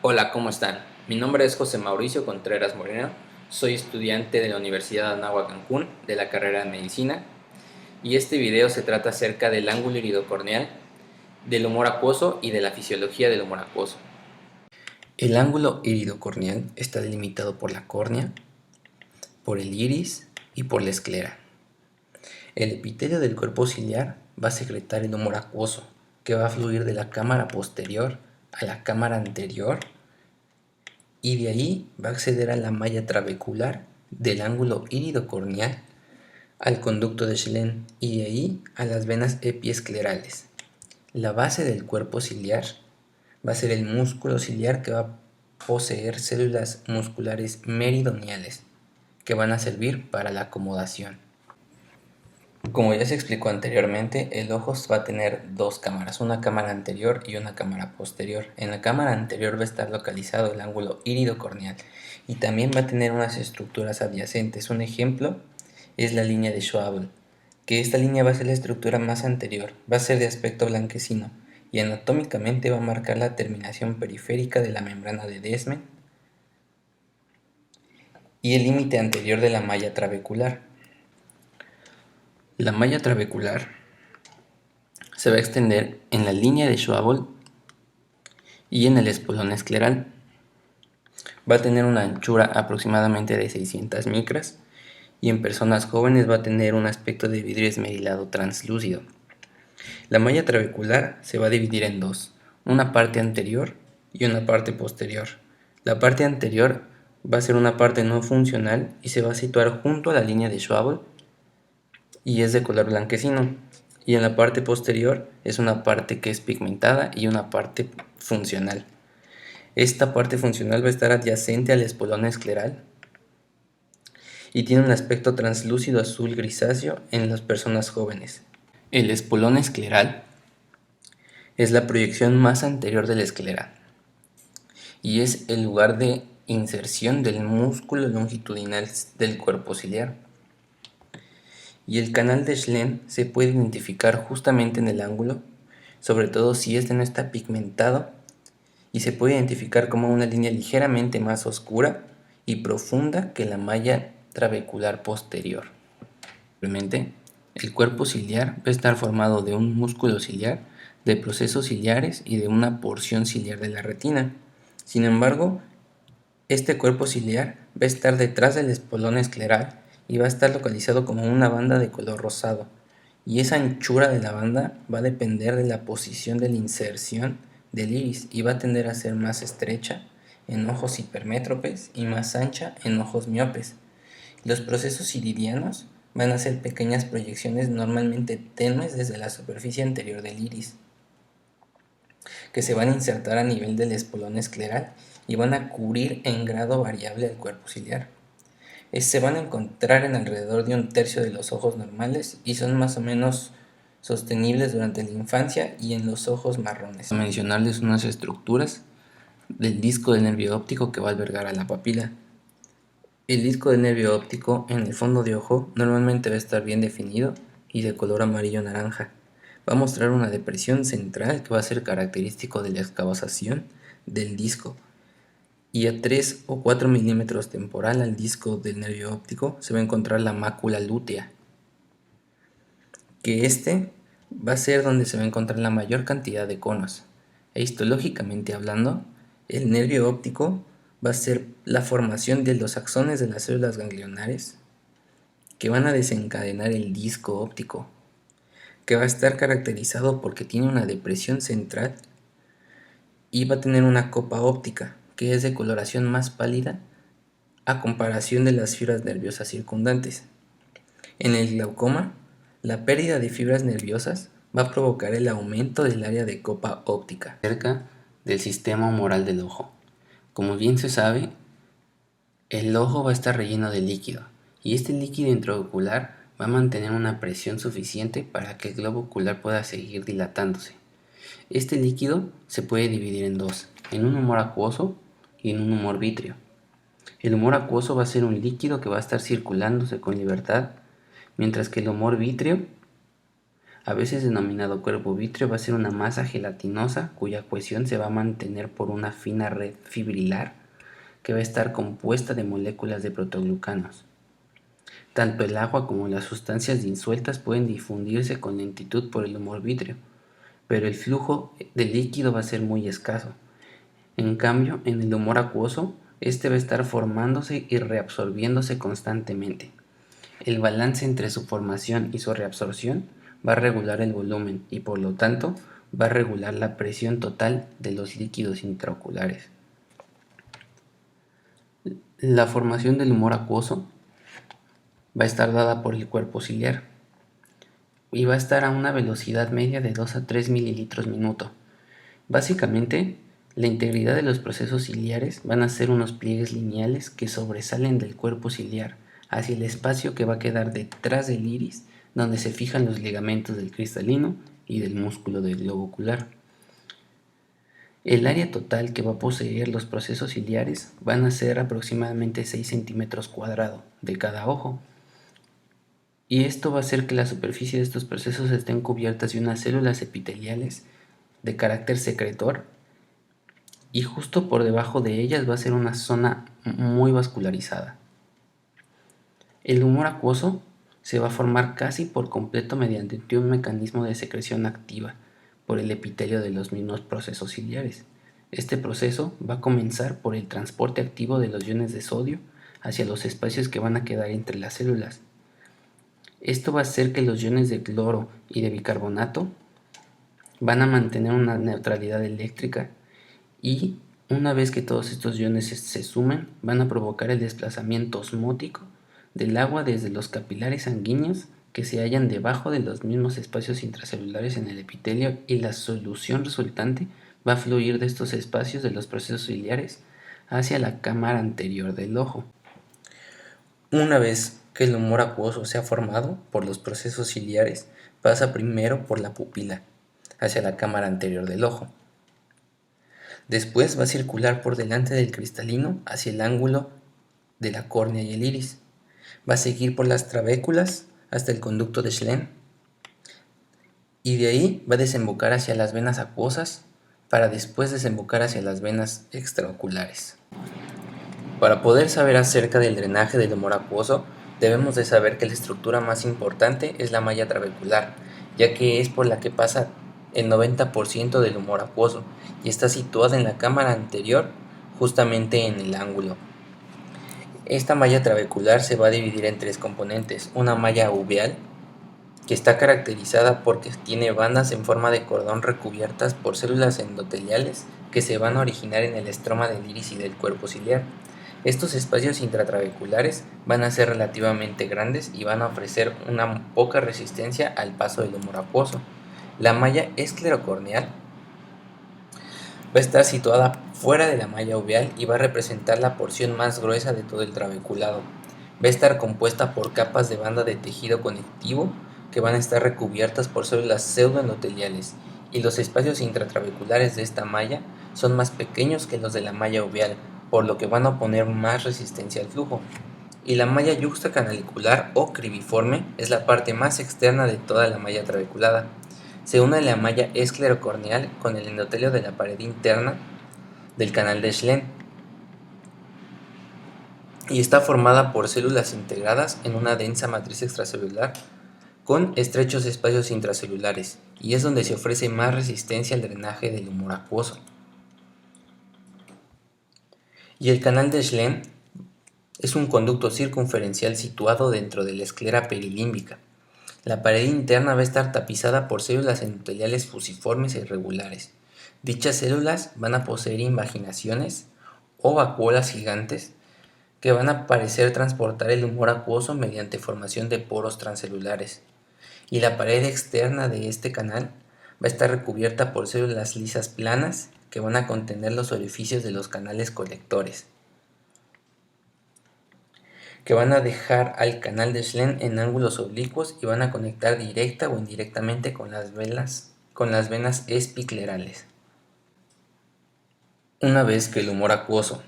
Hola, ¿cómo están? Mi nombre es José Mauricio Contreras Moreno, soy estudiante de la Universidad de Anáhuac Cancún de la carrera de Medicina y este video se trata acerca del ángulo iridocorneal, del humor acuoso y de la fisiología del humor acuoso. El ángulo iridocorneal está delimitado por la córnea, por el iris y por la esclera. El epitelio del cuerpo ciliar va a secretar el humor acuoso, que va a fluir de la cámara posterior a la cámara anterior y de ahí va a acceder a la malla trabecular del ángulo iridocorneal al conducto de Schlenn y de ahí a las venas epiesclerales. La base del cuerpo ciliar va a ser el músculo ciliar, que va a poseer células musculares meridoniales que van a servir para la acomodación. Como ya se explicó anteriormente, el ojo va a tener dos cámaras, una cámara anterior y una cámara posterior. En la cámara anterior va a estar localizado el ángulo iridocorneal y también va a tener unas estructuras adyacentes. Un ejemplo es la línea de Schwabel, que esta línea va a ser la estructura más anterior, va a ser de aspecto blanquecino y anatómicamente va a marcar la terminación periférica de la membrana de Descemet y el límite anterior de la malla trabecular. La malla trabecular se va a extender en la línea de Schwabel y en el espolón escleral. Va a tener una anchura aproximadamente de 600 micras y en personas jóvenes va a tener un aspecto de vidrio esmerilado translúcido. La malla trabecular se va a dividir en dos, una parte anterior y una parte posterior. La parte anterior va a ser una parte no funcional y se va a situar junto a la línea de Schwabel y es de color blanquecino. Y en la parte posterior es una parte que es pigmentada y una parte funcional. Esta parte funcional va a estar adyacente al espolón escleral y tiene un aspecto translúcido azul grisáceo en las personas jóvenes. El espolón escleral es la proyección más anterior de la esclera y es el lugar de inserción del músculo longitudinal del cuerpo ciliar. Y el canal de Schlenn se puede identificar justamente en el ángulo, sobre todo si este no está pigmentado, y se puede identificar como una línea ligeramente más oscura y profunda que la malla trabecular posterior. Simplemente, el cuerpo ciliar va a estar formado de un músculo ciliar, de procesos ciliares y de una porción ciliar de la retina. Sin embargo, este cuerpo ciliar va a estar detrás del espolón escleral y va a estar localizado como una banda de color rosado, y esa anchura de la banda va a depender de la posición de la inserción del iris y va a tender a ser más estrecha en ojos hipermétropes y más ancha en ojos miopes. Los procesos iridianos van a ser pequeñas proyecciones normalmente tenues desde la superficie anterior del iris, que se van a insertar a nivel del espolón escleral y van a cubrir en grado variable el cuerpo ciliar. Se van a encontrar en alrededor de un tercio de los ojos normales y son más o menos sostenibles durante la infancia y en los ojos marrones. Voy a mencionarles unas estructuras del disco del nervio óptico que va a albergar a la papila. El disco del nervio óptico en el fondo de ojo normalmente va a estar bien definido y de color amarillo-naranja. Va a mostrar una depresión central que va a ser característico de la excavación del disco. Y a 3 o 4 milímetros temporal al disco del nervio óptico se va a encontrar la mácula lútea, que va a ser donde se va a encontrar la mayor cantidad de conos. E histológicamente hablando, el nervio óptico va a ser la formación de los axones de las células ganglionares que van a desencadenar el disco óptico, que va a estar caracterizado porque tiene una depresión central y va a tener una copa óptica, que es de coloración más pálida a comparación de las fibras nerviosas circundantes. En el glaucoma, la pérdida de fibras nerviosas va a provocar el aumento del área de copa óptica cerca del sistema humoral del ojo. Como bien se sabe, el ojo va a estar relleno de líquido y este líquido intraocular va a mantener una presión suficiente para que el globo ocular pueda seguir dilatándose. Este líquido se puede dividir en dos, en un humor acuoso y en un humor vítreo. El humor acuoso va a ser un líquido que va a estar circulándose con libertad, mientras que el humor vítreo a veces denominado cuerpo vítreo, va a ser una masa gelatinosa cuya cohesión se va a mantener por una fina red fibrilar que va a estar compuesta de moléculas de protoglucanos. Tanto el agua como las sustancias disueltas pueden difundirse con lentitud por el humor vítreo, pero el flujo de líquido va a ser muy escaso. En cambio, en el humor acuoso, este va a estar formándose y reabsorbiéndose constantemente. El balance entre su formación y su reabsorción va a regular el volumen y, por lo tanto, va a regular la presión total de los líquidos intraoculares. La formación del humor acuoso va a estar dada por el cuerpo ciliar y va a estar a una velocidad media de 2 a 3 mililitros minuto. Básicamente, la integridad de los procesos ciliares van a ser unos pliegues lineales que sobresalen del cuerpo ciliar hacia el espacio que va a quedar detrás del iris, donde se fijan los ligamentos del cristalino y del músculo del globo ocular. El área total que va a poseer los procesos ciliares van a ser aproximadamente 6 centímetros cuadrados de cada ojo, y esto va a hacer que la superficie de estos procesos estén cubiertas de unas células epiteliales de carácter secretor, y justo por debajo de ellas va a ser una zona muy vascularizada. El humor acuoso se va a formar casi por completo mediante un mecanismo de secreción activa por el epitelio de los mismos procesos ciliares. Este proceso va a comenzar por el transporte activo de los iones de sodio hacia los espacios que van a quedar entre las células. Esto va a hacer que los iones de cloro y de bicarbonato van a mantener una neutralidad eléctrica, y una vez que todos estos iones se sumen, van a provocar el desplazamiento osmótico del agua desde los capilares sanguíneos que se hallan debajo de los mismos espacios intracelulares en el epitelio, y la solución resultante va a fluir de estos espacios de los procesos ciliares hacia la cámara anterior del ojo. Una vez que el humor acuoso se ha formado por los procesos ciliares, pasa primero por la pupila hacia la cámara anterior del ojo. Después va a circular por delante del cristalino hacia el ángulo de la córnea y el iris. Va a seguir por las trabéculas hasta el conducto de Schlenn, y de ahí va a desembocar hacia las venas acuosas para después desembocar hacia las venas extraoculares. Para poder saber acerca del drenaje del humor acuoso, debemos de saber que la estructura más importante es la malla trabecular, ya que es por la que pasa el 90% del humor acuoso y está situada en la cámara anterior, justamente en el ángulo. Esta malla trabecular se va a dividir en tres componentes: una malla uveal, que está caracterizada porque tiene bandas en forma de cordón recubiertas por células endoteliales que se van a originar en el estroma del iris y del cuerpo ciliar. Estos espacios intratrabeculares van a ser relativamente grandes y van a ofrecer una poca resistencia al paso del humor acuoso. La malla esclerocorneal va a estar situada fuera de la malla uveal y va a representar la porción más gruesa de todo el trabeculado. Va a estar compuesta por capas de banda de tejido conectivo que van a estar recubiertas por células pseudoendoteliales, y los espacios intratrabeculares de esta malla son más pequeños que los de la malla uveal, por lo que van a oponer más resistencia al flujo. Y la malla yuxtacanalicular o cribiforme es la parte más externa de toda la malla trabeculada. Se une la malla esclerocorneal con el endotelio de la pared interna del canal de Schlenn y está formada por células integradas en una densa matriz extracelular con estrechos espacios intracelulares, y es donde se ofrece más resistencia al drenaje del humor acuoso. Y el canal de Schlenn es un conducto circunferencial situado dentro de la esclera perilímbica. La pared interna va a estar tapizada por células endoteliales fusiformes e irregulares. Dichas células van a poseer invaginaciones o vacuolas gigantes que van a parecer transportar el humor acuoso mediante formación de poros transcelulares. Y la pared externa de este canal va a estar recubierta por células lisas planas que van a contener los orificios de los canales colectores, que van a dejar al canal de Schlenn en ángulos oblicuos y van a conectar directa o indirectamente con las venas espiclerales. Una vez que el humor acuoso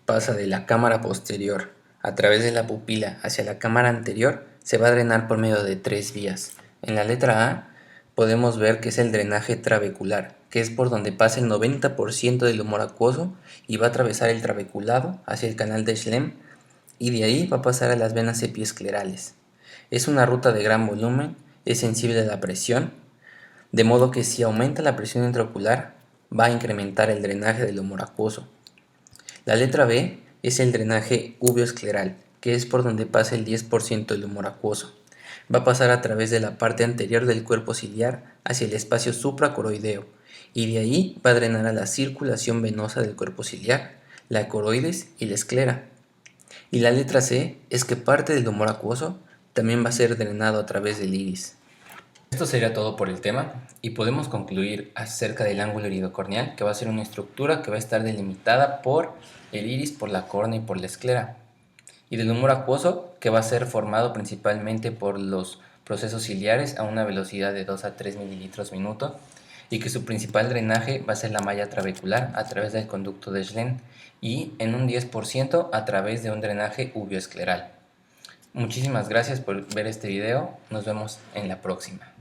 pasa de la cámara posterior a través de la pupila hacia la cámara anterior, se va a drenar por medio de tres vías. En la letra A podemos ver que es el drenaje trabecular, que es por donde pasa el 90% del humor acuoso y va a atravesar el trabeculado hacia el canal de Schlemm y de ahí va a pasar a las venas epiesclerales. Es una ruta de gran volumen, es sensible a la presión, de modo que si aumenta la presión intraocular va a incrementar el drenaje del humor acuoso. La letra B es el drenaje uveoescleral, que es por donde pasa el 10% del humor acuoso. Va a pasar a través de la parte anterior del cuerpo ciliar hacia el espacio supracoroideo y de ahí va a drenar a la circulación venosa del cuerpo ciliar, la coroides y la esclera. Y la letra C es que parte del humor acuoso también va a ser drenado a través del iris. Esto sería todo por el tema y podemos concluir acerca del ángulo iridocorneal, que va a ser una estructura que va a estar delimitada por el iris, por la córnea y por la esclera, y del humor acuoso, que va a ser formado principalmente por los procesos ciliares a una velocidad de 2 a 3 mililitros minuto, y que su principal drenaje va a ser la malla trabecular a través del conducto de Schlemm y en un 10% a través de un drenaje uveoescleral. Muchísimas gracias por ver este video, nos vemos en la próxima.